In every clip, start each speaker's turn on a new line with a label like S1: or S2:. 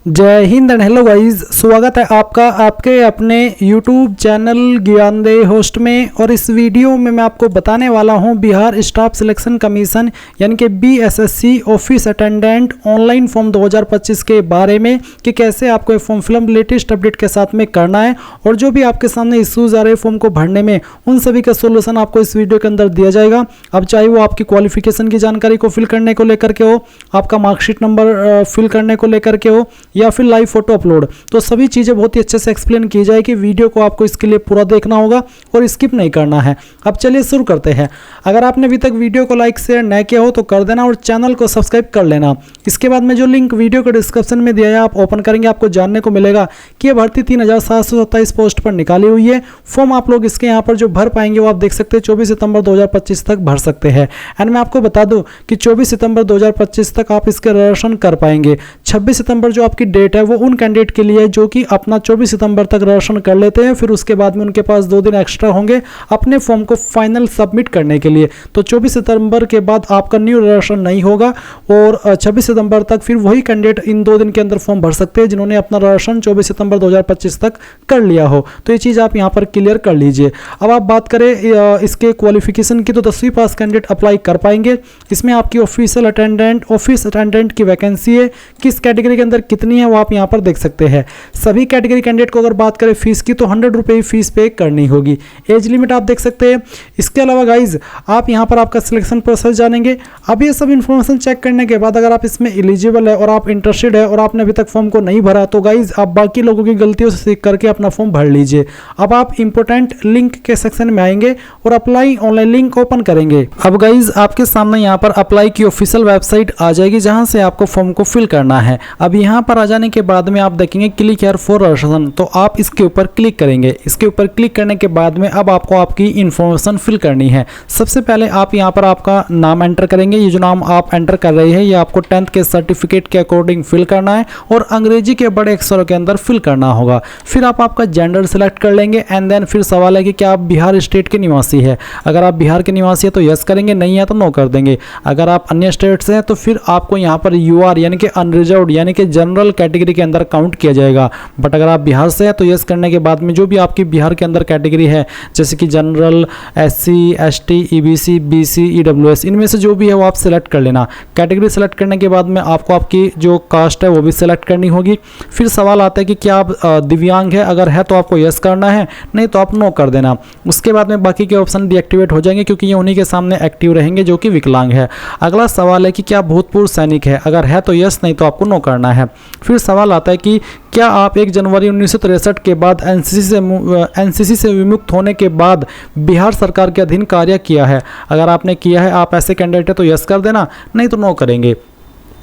S1: जय Hind and hello guys, स्वागत है आपका आपके अपने YouTube चैनल ज्ञानदेह होस्ट में। और इस वीडियो में मैं आपको बताने वाला हूं बिहार स्टाफ सिलेक्शन कमीशन यानी कि BSSC office attendant online form 2025 के बारे में कि कैसे आपको ये फॉर्म फिलअप लेटेस्ट अपडेट के साथ में करना है और जो भी आपके सामने इश्यूज आ रहे हैं फॉर्म को भरने में उन सभी का सोल्यूशन आपको इस वीडियो के अंदर दिया जाएगा। अब चाहे वो आपकी क्वालिफिकेशन की जानकारी को फिल करने को लेकर के हो, आपका मार्कशीट नंबर फिल करने को लेकर के हो या फिर लाइव फोटो अपलोड, तो सभी चीज़ें बहुत ही अच्छे से एक्सप्लेन की जाएगी। वीडियो को आपको इसके लिए पूरा देखना होगा और स्किप नहीं करना है। अब चलिए शुरू करते हैं। अगर आपने अभी तक वीडियो को लाइक शेयर नहीं किया हो तो कर देना और चैनल को सब्सक्राइब कर लेना। इसके बाद में जो लिंक वीडियो के डिस्क्रिप्शन में दिया है आप ओपन करेंगे, आपको जानने को मिलेगा कि यह भर्ती 3727 पोस्ट पर निकाली हुई है। फॉर्म आप लोग इसके यहाँ पर जो भर पाएंगे वो आप देख सकते हैं 24 सितंबर 2025 तक भर सकते हैं। एंड मैं आपको बता दूं कि 24 सितंबर 2025 तक आप इसके रजिस्ट्रेशन कर पाएंगे। 26 सितंबर जो आपकी डेट है वो उन कैंडिडेट के लिए जो कि अपना 24 सितंबर तक रजिस्ट्रेशन कर लेते हैं, फिर उसके बाद में उनके पास 2 दिन एक्स्ट्रा होंगे अपने फॉर्म को फाइनल सबमिट करने के लिए। तो 24 सितंबर के बाद आपका न्यू रजिस्ट्रेशन नहीं होगा और 26 सितंबर तक फिर वही कैंडिडेट इन 2 दिन के अंदर फॉर्म भर सकते हैं जिन्होंने अपना रजिस्ट्रेशन 24 सितंबर 2025 तक कर लिया हो। तो ये चीज़ आप यहाँ पर क्लियर कर लीजिए। अब आप बात करें इसके क्वालिफिकेशन की तो 10वीं पास कैंडिडेट अप्लाई कर पाएंगे। इसमें आपकी ऑफिस अटेंडेंट की वैकेंसी है, किस कैटेगरी के अंदर कितनी है वो आप यहाँ पर देख सकते हैं। सभी कैटेगरी कैंडिडेट को अगर बात करें फीस की तो 100 रुपये फीस पे करनी होगी। एज लिमिट आप देख सकते हैं। इसके अलावा गाइज आप यहाँ पर आपका सिलेक्शन प्रोसेस जानेंगे। अब ये सब इन्फॉर्मेशन चेक करने के बाद अगर आप इसमें एलिजिबल है और आप इंटरेस्टेड है और आपने अभी तक फॉर्म को नहीं भरा तो गाइज आप बाकी लोगों की गलतियों से सीख करके अपना फॉर्म भर लीजिए। अब आप इंपोर्टेंट लिंक के सेक्शन में आएंगे और अप्लाई ऑनलाइन लिंक ओपन करेंगे। अब गाइज आपके सामने यहाँ पर अप्लाई की ऑफिशियल वेबसाइट आ जाएगी जहाँ से आपको फॉर्म को फिल करना है। अब यहाँ पर आ जाने के बाद में आप देखेंगे क्लिक हियर फॉर रजिस्ट्रेशन, तो आप इसके ऊपर क्लिक करेंगे। इसके ऊपर क्लिक करने के बाद में अब आपको आपकी इंफॉर्मेशन फिल करनी है। सबसे पहले आप यहाँ पर आपका नाम एंटर करेंगे। ये जो नाम आप एंटर कर रहे हैं ये आपको 10th के सर्टिफिकेट के अकॉर्डिंग फिल करना है और अंग्रेजी के बड़े अक्षरों के अंदर फिल करना होगा। फिर आप आपका जेंडर सेलेक्ट कर लेंगे एंड देन फिर सवाल है कि क्या आप बिहार स्टेट के निवासी है। अगर आप बिहार के निवासी है तो यस करेंगे, नहीं है तो नो कर देंगे। अगर आप अन्य स्टेट से हैं तो फिर आपको यहाँ पर UR यानी कि अनरिजर्व्ड यानी कि जनरल कैटेगरी के अंदर काउंट किया जाएगा। बट अगर आप बिहार से हैं तो यस करने के बाद में जो भी आपकी बिहार के अंदर कैटेगरी है जैसे कि general, SC, ST, EBC, BC, EWS, इनमें से जो भी है वो आप सिलेक्ट कर लेना। कैटेगरी सेलेक्ट करने के बाद में आपको आपकी जो कास्ट है वो भी सिलेक्ट करनी होगी। फिर सवाल आता है कि क्या आप दिव्यांग है, अगर है तो आपको यस करना है, नहीं तो आप नो कर देना। उसके बाद में बाकी के ऑप्शन डीएक्टिवेट हो जाएंगे क्योंकि ये उन्हीं के सामने एक्टिव रहेंगे जो कि विकलांग है। अगला सवाल है कि क्या भूतपूर्व सैनिक है, अगर है तो यस, नहीं तो आपको नो करना है। फिर सवाल आता है कि क्या आप 1 जनवरी 1963 के बाद एनसीसी से विमुक्त होने के बाद बिहार सरकार के अधीन कार्य किया है। अगर आपने किया है, आप ऐसे कैंडिडेट है तो यस कर देना, नहीं तो नो करेंगे।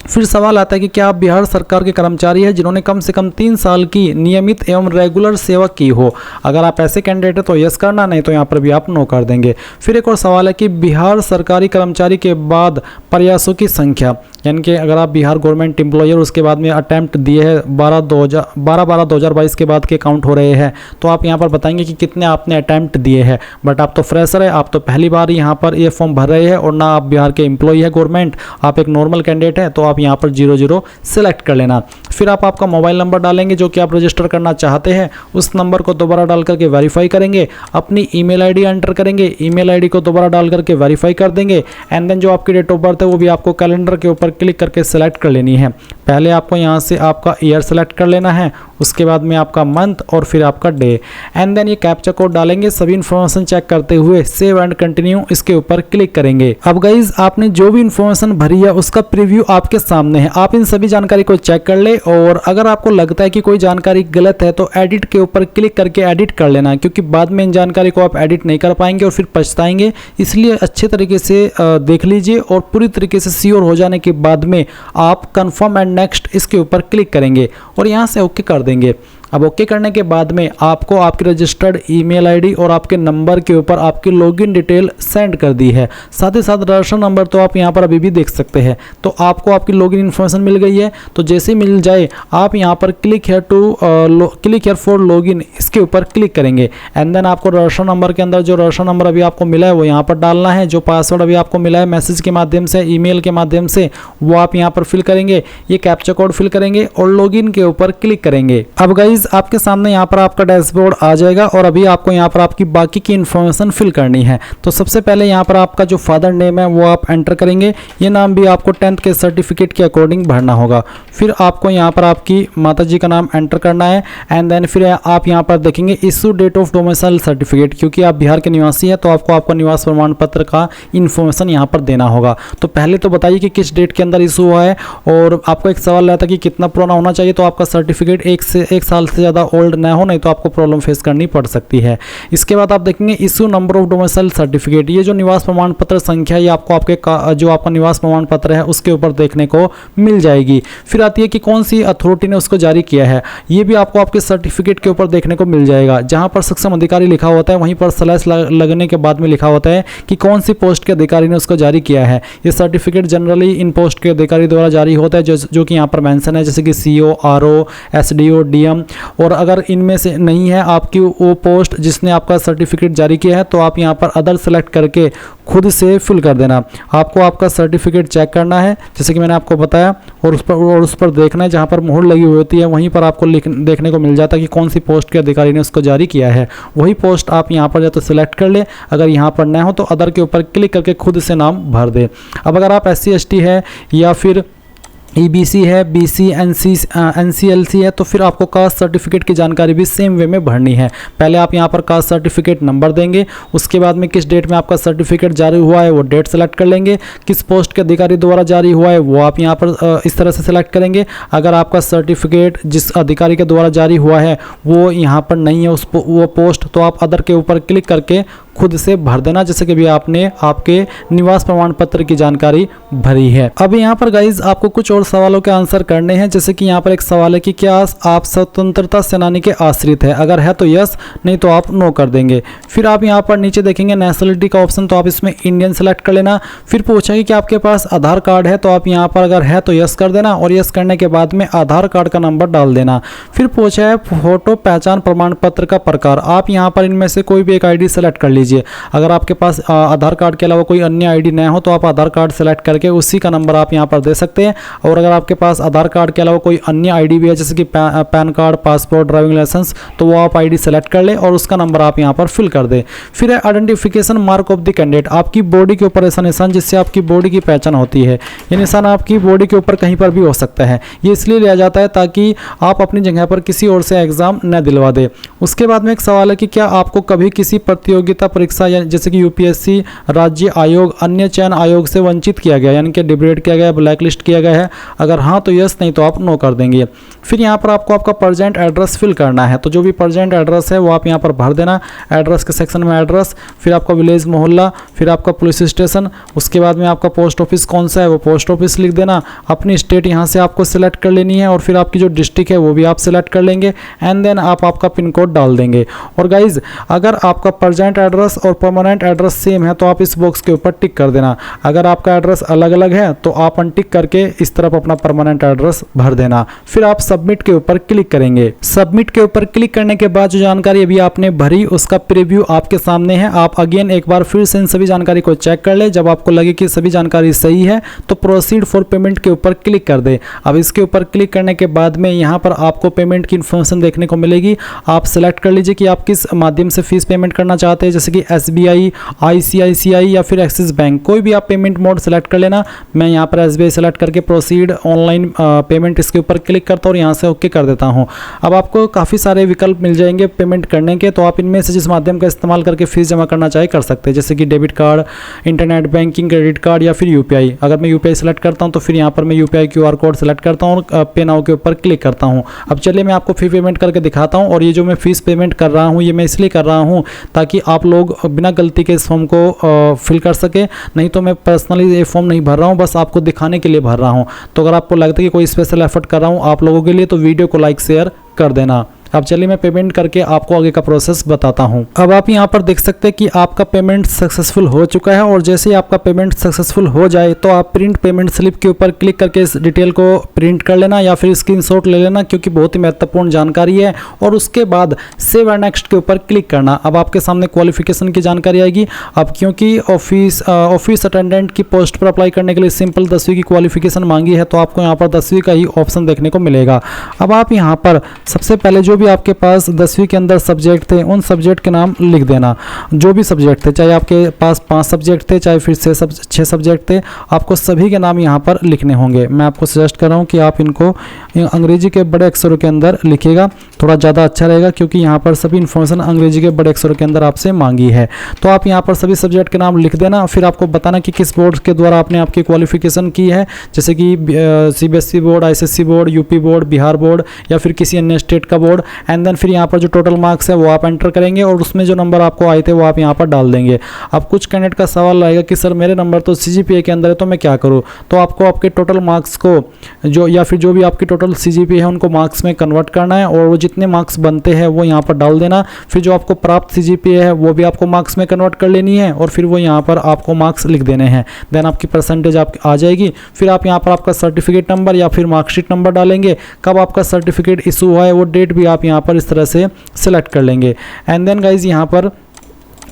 S1: फिर सवाल आता है कि क्या आप बिहार सरकार के कर्मचारी हैं जिन्होंने कम से कम 3 साल की नियमित एवं रेगुलर सेवा की हो। अगर आप ऐसे कैंडिडेट हैं तो यस करना, नहीं तो यहाँ पर भी आप नो कर देंगे। फिर एक और सवाल है कि बिहार सरकारी कर्मचारी के बाद प्रयासों की संख्या, यानी कि अगर आप बिहार गवर्नमेंट एम्प्लॉयर उसके बाद में अटैम्प्ट दिए हैं 12/2022 के बाद के काउंट हो रहे हैं तो आप यहाँ पर बताएंगे कि कितने आपने अटैम्प्ट दिए हैं। बट आप तो फ्रेशर है, आप तो पहली बार यहाँ पर ये फॉर्म भर रहे हैं और ना आप बिहार के एम्प्लॉय है गवर्नमेंट, आप एक नॉर्मल कैंडिडेट है तो आप यहाँ पर 00 सेलेक्ट कर लेना। फिर आप आपका मोबाइल नंबर डालेंगे जो कि आप रजिस्टर करना चाहते हैं, उस नंबर को दोबारा डाल करके वेरीफाई करेंगे। अपनी ईमेल आईडी एंटर करेंगे, ईमेल आईडी को दोबारा डाल करके वेरीफाई कर देंगे। एंड देन जो आपकी डेट ऑफ बर्थ है वो भी आपको कैलेंडर के ऊपर क्लिक करके सेलेक्ट कर लेनी है। पहले आपको यहाँ से आपका ईयर सेलेक्ट कर लेना है, उसके बाद में आपका मंथ और फिर आपका डे। एंड देन ये कैप्चा कोड डालेंगे। सभी इन्फॉर्मेशन चेक करते हुए सेव एंड कंटिन्यू इसके ऊपर क्लिक करेंगे। अब गाइज आपने जो भी इन्फॉर्मेशन भरी है उसका प्रीव्यू आपके सामने है, आप इन सभी जानकारी को चेक कर ले और अगर आपको लगता है कि कोई जानकारी गलत है तो एडिट के ऊपर क्लिक करके एडिट कर लेना, क्योंकि बाद में इन जानकारी को आप एडिट नहीं कर पाएंगे और फिर पछताएंगे। इसलिए अच्छे तरीके से देख लीजिए और पूरी तरीके से श्योर हो जाने के बाद में आप कंफर्म एंड नेक्स्ट इसके ऊपर क्लिक करेंगे और यहाँ से ओके कर देंगे। अब ओके करने के बाद में आपको आपकी रजिस्टर्ड ईमेल आईडी और आपके नंबर के ऊपर आपकी लॉगिन डिटेल सेंड कर दी है। साथ ही साथ रजिस्टर नंबर तो आप यहाँ पर अभी भी देख सकते हैं। तो आपको आपकी लॉगिन इन्फॉर्मेशन मिल गई है। तो जैसे मिल जाए आप यहाँ पर क्लिक हियर फॉर लॉगिन इसके ऊपर क्लिक करेंगे एंड देन आपको रजिस्टर नंबर के अंदर जो रजिस्टर नंबर अभी आपको मिला है वो यहाँ पर डालना है। जो पासवर्ड अभी आपको मिला है मैसेज के माध्यम से, ईमेल के माध्यम से, वो आप यहाँ पर फिल करेंगे। ये कैप्चा कोड फिल करेंगे और लॉगिन के ऊपर क्लिक करेंगे। अब गाइज आपके सामने यहाँ पर आपका डैशबोर्ड आ जाएगा और अभी आपको यहाँ पर आपकी बाकी की इन्फॉर्मेशन फिल करनी है। तो सबसे पहले यहाँ पर आपका जो फादर नेम है वो आप एंटर करेंगे। ये नाम भी आपको 10th के सर्टिफिकेट के अकॉर्डिंग भरना होगा। फिर आपको यहाँ पर आपकी माताजी का नाम एंटर करना है एंड देन फिर आप यहाँ पर देखेंगे issue date of domicile certificate. क्योंकि आप बिहार के निवासी हैं तो आपको आपका निवास प्रमाण पत्र का इन्फॉर्मेशन यहाँ पर देना होगा। तो पहले तो बताइए कि किस डेट के अंदर इशू हुआ है। और आपको एक सवाल रहता है कि कितना पुराना होना चाहिए। तो आपका सर्टिफिकेट एक साल से ज़्यादा ओल्ड ना हो, नहीं तो आपको प्रॉब्लम फेस करनी पड़ सकती है। इसके बाद आप देखेंगे issue number of domicile certificate. ये जो निवास प्रमाण पत्र संख्या ये आपको आपके जो आपका निवास प्रमाण पत्र है उसके ऊपर देखने को मिल जाएगी। फिर आती है कि कौन सी अथॉरिटी ने उसको जारी किया है। ये भी आपको आपके सर्टिफिकेट के ऊपर देखने को मिल जाएगा। जहां पर सक्षम अधिकारी लिखा होता है वहीं पर स्लैश लगने के बाद में लिखा होता है कि कौन सी पोस्ट के अधिकारी ने उसको जारी किया है। ये सर्टिफिकेट जनरली इन पोस्ट के अधिकारी द्वारा जारी होता है जो कि यहाँ पर मेंशन है, जैसे कि CO, RO, SDO, DM। और अगर इनमें से नहीं है आपकी वो पोस्ट जिसने आपका सर्टिफिकेट जारी किया है तो आप यहाँ पर अदर सेलेक्ट करके खुद से फिल कर देना। आपको आपका सर्टिफिकेट चेक करना है जैसे कि मैंने आपको बताया और उस पर देखना है। जहाँ पर मोहर लगी हुई होती है वहीं पर आपको देखने को मिल जाता है कि कौन सी पोस्ट के अधिकारी ने उसको जारी किया है। वही पोस्ट आप यहाँ पर या तो सिलेक्ट कर ले, अगर यहाँ पर न हो तो अदर के ऊपर क्लिक करके खुद से नाम भर दे। अब अगर आप SC ST है या फिर EBC है, BC, NCLC है तो फिर आपको कास्ट सर्टिफिकेट की जानकारी भी सेम वे में भरनी है। पहले आप यहाँ पर कास्ट सर्टिफिकेट नंबर देंगे, उसके बाद में किस डेट में आपका सर्टिफिकेट जारी हुआ है वो डेट सेलेक्ट कर लेंगे। किस पोस्ट के अधिकारी द्वारा जारी हुआ है वो आप यहाँ पर इस तरह से सिलेक्ट करेंगे। अगर आपका सर्टिफिकेट जिस अधिकारी के द्वारा जारी हुआ है वो यहाँ पर नहीं है वो पोस्ट, तो आप अदर के ऊपर क्लिक करके खुद से भर देना जैसे कि भी आपने आपके निवास प्रमाण पत्र की जानकारी भरी है। अब यहाँ पर गाइज आपको कुछ और सवालों के आंसर करने हैं। जैसे कि यहाँ पर एक सवाल है कि क्या आप स्वतंत्रता सेनानी के आश्रित है। अगर है तो यस, नहीं तो आप नो कर देंगे। फिर आप यहाँ पर नीचे देखेंगे नेशनलिटी का ऑप्शन, तो आप इसमें इंडियन सेलेक्ट कर लेना। फिर पूछेंगे कि आपके पास आधार कार्ड है, तो आप यहाँ पर अगर है तो यस कर देना और यस करने के बाद में आधार कार्ड का नंबर डाल देना। फिर पूछा है फोटो पहचान प्रमाण पत्र का प्रकार, आप यहाँ पर इनमें से कोई भी एक ID सेलेक्ट कर लीजिए। अगर आपके पास आधार कार्ड के अलावा कोई अन्य ID न हो तो आप आधार कार्ड सेलेक्ट करके उसी का नंबर आप यहाँ पर दे सकते हैं। और अगर आपके पास आधार कार्ड के अलावा कोई अन्य ID भी है जैसे कि PAN card, passport, driving licence, तो वो आप ID सेलेक्ट कर ले और उसका नंबर आप यहाँ पर फिल कर दे। फिर है identification mark of the candidate, आपकी बॉडी के ऊपर ऐसा निशान जिससे आपकी बॉडी की पहचान होती है। ये निशान आपकी बॉडी के ऊपर कहीं पर भी हो सकता है। ये इसलिए लिया जाता है ताकि आप अपनी जगह पर किसी और से एग्जाम न दिलवा दे। उसके बाद में एक सवाल है कि क्या आपको कभी किसी प्रतियोगिता परीक्षा जैसे कि UPSC, राज्य आयोग, अन्य चयन आयोग से वंचित किया गया यानी कि डिग्रेड किया गया, ब्लैक लिस्ट किया गया है। अगर हाँ तो यस, नहीं तो आप नो कर देंगे। फिर यहाँ पर आपको आपका प्रेजेंट एड्रेस फिल करना है। तो जो भी प्रेजेंट एड्रेस है वो आप यहाँ पर भर देना। एड्रेस के सेक्शन में एड्रेस, फिर आपका विलेज मोहल्ला, फिर आपका पुलिस स्टेशन, उसके बाद में आपका पोस्ट ऑफिस कौन सा है वो पोस्ट ऑफिस लिख देना। अपनी स्टेट यहाँ से आपको सिलेक्ट कर लेनी है और फिर आपकी जो डिस्ट्रिक्ट है वो भी आप सिलेक्ट कर लेंगे एंड देन आप आपका पिन कोड डाल देंगे। और गाइज अगर आपका प्रेजेंट एड्रेस और परमानेंट एड्रेस सेम है तो आप इस बॉक्स के ऊपर टिक कर देना। अगर आपका एड्रेस अलग अलग है तो आप अनटिक करके इस तरफ अपना परमानेंट एड्रेस भर देना। फिर आप सबमिट के ऊपर क्लिक करेंगे। सबमिट के ऊपर क्लिक करने के बाद जो जानकारी अभी आपने भरी उसका प्रीव्यू आपके सामने है। आप अगेन एक बार फिर से इन सभी जानकारी को चेक कर ले। जब आपको लगे कि सभी जानकारी सही है तो प्रोसीड फॉर पेमेंट के ऊपर क्लिक कर दे। अब इसके ऊपर क्लिक करने के बाद में यहाँ पर आपको पेमेंट की इन्फॉर्मेशन देखने को मिलेगी। आप सेलेक्ट कर लीजिए कि आप किस माध्यम से फीस पेमेंट करना चाहते हैं, जैसे कि SBI, ICICI या फिर एक्सिस बैंक, कोई भी आप पेमेंट मोड सेलेक्ट कर लेना। मैं यहाँ पर SBI सेलेक्ट करके प्रोसीड ऑनलाइन पेमेंट इसके ऊपर क्लिक करता हूँ और यहाँ से ओके कर देता हूँ। अब आपको काफ़ी सारे विकल्प मिल जाएंगे पेमेंट करने के, तो आप इनमें से जिस माध्यम का इस्तेमाल करके फीस जमा करना चाहे कर सकते हैं, जैसे कि debit card, internet banking, credit card या फिर UPI। अगर मैं UPI सेलेक्ट करता हूँ तो फिर यहाँ पर मैं UPI QR कोड सेलेक्ट करता हूँ और पे नाउ के ऊपर क्लिक करता हूँ। अब चलिए मैं आपको फी पेमेंट करके दिखाता हूँ। और ये जो मैं फीस पेमेंट कर रहा हूँ ये मैं इसलिए कर रहा हूँ ताकि आप लोग बिना गलती के इस फॉर्म को फिल कर सके। नहीं तो मैं पर्सनली ये फॉर्म नहीं भर रहा हूँ, बस आपको दिखाने के लिए भर रहा हूँ। तो अगर आपको लगता है कि कोई स्पेशल एफर्ट कर रहा हूँ आप लोगों के लिए तो वीडियो को लाइक शेयर कर देना। अब चलिए मैं पेमेंट करके आपको आगे का प्रोसेस बताता हूँ। अब आप यहाँ पर देख सकते हैं कि आपका पेमेंट सक्सेसफुल हो चुका है, और जैसे ही आपका पेमेंट सक्सेसफुल हो जाए तो आप प्रिंट पेमेंट स्लिप के ऊपर क्लिक करके इस डिटेल को प्रिंट कर लेना या फिर स्क्रीनशॉट ले लेना, क्योंकि बहुत ही महत्वपूर्ण जानकारी है। और उसके बाद सेव एंड नेक्स्ट के ऊपर क्लिक करना। अब आपके सामने क्वालिफिकेशन की जानकारी आएगी। अब क्योंकि ऑफिस अटेंडेंट की पोस्ट पर अप्लाई करने के लिए सिंपल 10वीं की क्वालिफिकेशन मांगी है, तो आपको यहाँ पर 10वीं का ही ऑप्शन देखने को मिलेगा। अब आप यहाँ पर सबसे पहले जो भी आपके पास 10वीं के अंदर सब्जेक्ट थे उन सब्जेक्ट के नाम लिख देना। जो भी सब्जेक्ट थे, चाहे आपके पास 5 सब्जेक्ट थे चाहे फिर 6 सब्जेक्ट थे, आपको सभी के नाम यहाँ पर लिखने होंगे। मैं आपको सजेस्ट कर रहा हूँ कि आप इनको अंग्रेजी के बड़े अक्षरों के अंदर लिखिएगा, थोड़ा ज़्यादा अच्छा रहेगा, क्योंकि यहाँ पर सभी इन्फॉर्मेशन अंग्रेजी के बड़े अक्षरों के अंदर आपसे मांगी है। तो आप यहाँ पर सभी सब्जेक्ट के नाम लिख देना। फिर आपको बताना कि किस बोर्ड के द्वारा आपने आपकी क्वालिफिकेशन की है, जैसे कि CBSE board, ICSE board, UP board, Bihar board या फिर किसी अन्य स्टेट का बोर्ड। एंड देन फिर यहाँ पर जो टोटल मार्क्स है वो आप एंटर करेंगे और उसमें जो नंबर आपको आए थे वो आप यहाँ पर डाल देंगे। अब कुछ कैंडिडेट का सवाल आएगा कि सर मेरे नंबर तो CGPA के अंदर है, तो मैं क्या करूँ? तो आपको आपके टोटल मार्क्स को जो भी आपकी टोटल CGPA है उनको मार्क्स में कन्वर्ट करना है, और वो जितने मार्क्स बनते हैं वो यहाँ पर डाल देना। फिर जो आपको प्राप्त CGPA है वो भी आपको मार्क्स में कन्वर्ट कर लेनी है, और फिर वो यहाँ पर आपको मार्क्स लिख देने हैं। देन आपकी परसेंटेज आप आ जाएगी। फिर आप यहाँ पर आपका सर्टिफिकेट नंबर या फिर मार्कशीट नंबर डालेंगे, कब आपका सर्टिफिकेट इशू हुआ है वो डेट भी आप यहाँ पर इस तरह से सिलेक्ट कर लेंगे। एंड देन गाइज यहाँ पर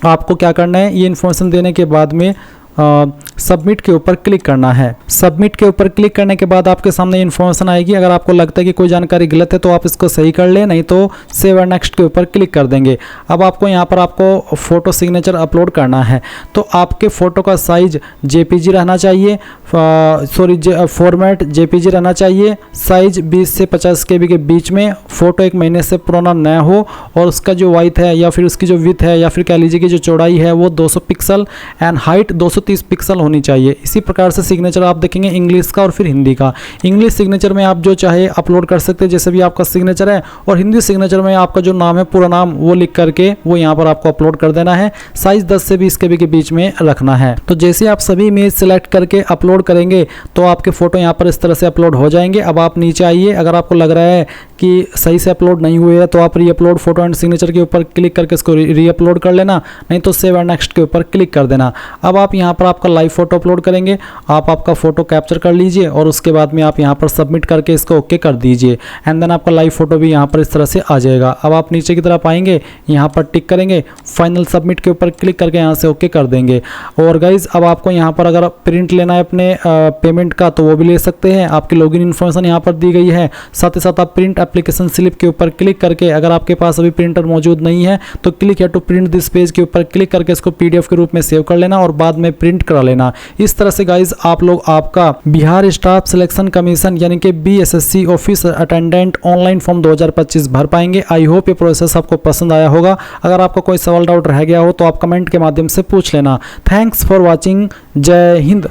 S1: आपको क्या करना है, ये इन्फॉर्मेशन देने के बाद में सबमिट के ऊपर क्लिक करना है। सबमिट के ऊपर क्लिक करने के बाद आपके सामने इन्फॉर्मेशन आएगी। अगर आपको लगता है कि कोई जानकारी गलत है तो आप इसको सही कर ले, नहीं तो सेव एंड नेक्स्ट के ऊपर क्लिक कर देंगे। अब आपको यहाँ पर आपको फोटो सिग्नेचर अपलोड करना है, तो आपके फ़ोटो का साइज JPG रहना चाहिए, फॉर्मेट JPG रहना चाहिए। साइज 20 से 50 KB के बीच में, फ़ोटो 1 महीने से पुराना न हो, और उसका जो वाइट है या फिर उसकी जो विथ है या फिर कह लीजिए कि जो चौड़ाई है वो 200 पिक्सल एंड हाइट 230 पिक्सल होनी चाहिए। इसी प्रकार से सिग्नेचर आप देखेंगे इंग्लिश का और फिर हिंदी का। इंग्लिश सिग्नेचर में आप जो चाहे अपलोड कर सकते हैं, जैसे भी आपका सिग्नेचर है, और हिंदी सिग्नेचर में आपका जो नाम है पूरा नाम वो लिख करके वो यहाँ पर आपको अपलोड कर देना है। साइज 10 से 20 KB के बीच में रखना है। तो जैसे आप सभी इमेज सिलेक्ट करके अपलोड करेंगे तो आपके फोटो यहाँ पर इस तरह से अपलोड हो जाएंगे। अब आप नीचे आइए, अगर आपको लग रहा है कि सही से अपलोड नहीं हुए है तो आप री अपलोड फोटो एंड सिग्नेचर के ऊपर क्लिक करके इसको री अपलोड कर लेना, नहीं तो सेव एंड नेक्स्ट के ऊपर क्लिक कर देना। अब आप यहाँ पर आपका लाइव फोटो अपलोड करेंगे, आप आपका फोटो कैप्चर कर लीजिए और उसके बाद में आप यहाँ पर सबमिट करके इसको ओके कर दीजिए। एंड देन आपका लाइव फोटो भी यहाँ पर इस तरह से आ जाएगा। अब आप नीचे की तरफ आएंगे, यहाँ पर टिक करेंगे, फाइनल सबमिट के ऊपर क्लिक करके यहाँ से ओके कर देंगे। और गाइज अब आपको यहाँ पर अगर प्रिंट लेना है अपने पेमेंट का तो वो भी ले सकते हैं। आपकी लॉगिन इन्फॉर्मेशन यहाँ पर दी गई है। साथ ही साथ आप प्रिंट एप्लीकेशन स्लिप के ऊपर क्लिक करके, अगर आपके पास अभी प्रिंटर मौजूद नहीं है तो क्लिक है टू प्रिंट दिस पेज के ऊपर क्लिक करके इसको PDF के रूप में सेव कर लेना और बाद में प्रिंट करा लेना। इस तरह से गाइज आप लोग आपका बिहार स्टाफ सिलेक्शन कमीशन यानी कि BSSC office attendant online form 2025 भर पाएंगे। आई होप ये प्रोसेस आपको पसंद आया होगा। अगर आपका कोई सवाल डाउट रह गया हो तो आप कमेंट के माध्यम से पूछ लेना। Thanks for watching. जय हिंद।